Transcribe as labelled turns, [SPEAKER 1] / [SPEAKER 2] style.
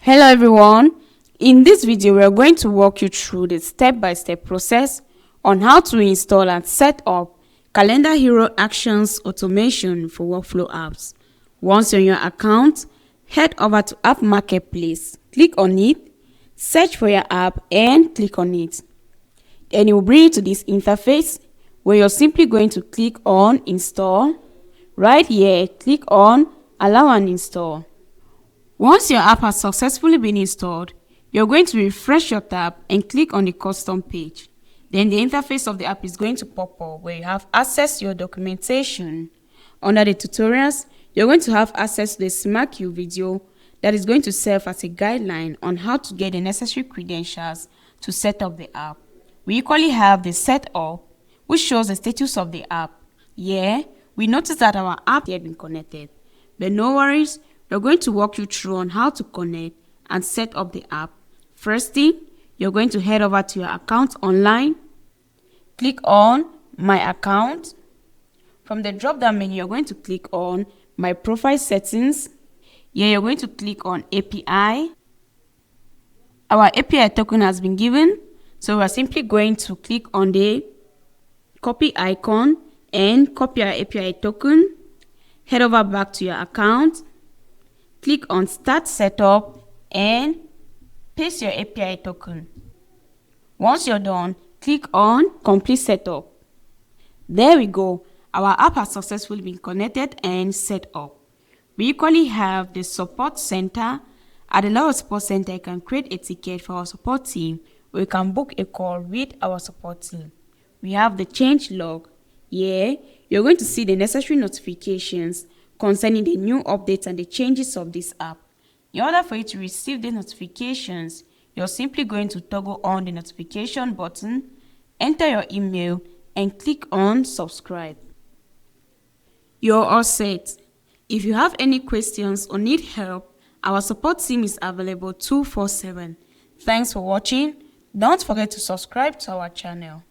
[SPEAKER 1] Hello everyone, in this video we are going to walk you through the step-by-step process on how to install and set up CalendarHero Action Automation for workflow apps. Once you're on your account, head over to App Marketplace, click on it, search for your app and click on it. Then it will bring you to this interface where you're simply going to click on Install. Right here, click on Allow and Install. Once your app has successfully been installed, you're going to refresh your tab and click on the custom page. Then the interface of the app is going to pop up where you have access to your documentation. Under the tutorials, you're going to have access to the SmartQ video that is going to serve as a guideline on how to get the necessary credentials to set up the app. We equally have the setup, which shows the status of the app. Yeah, we notice that our app has been connected, but no worries. We're going to walk you through on how to connect and set up the app. First thing, you're going to head over to your account online. Click on My Account. From the drop-down menu, you're going to click on My Profile Settings. Here, you're going to click on API. Our API token has been given, so we're simply going to click on the copy icon and copy our API token. Head over back to your account. Click on Start Setup and paste your API token. Once you're done, click on Complete Setup. There we go. Our app has successfully been connected and set up. We equally have the Support Center. At the Lower Support Center, you can create a ticket for our support team, or you can book a call with our support team. We have the Change Log. Here, you're going to see the necessary notifications concerning the new updates and the changes of this app. In order for you to receive the notifications, you're simply going to toggle on the notification button, enter your email, and click on subscribe. You're all set. If you have any questions or need help, our support team is available 24/7. Thanks for watching. Don't forget to subscribe to our channel.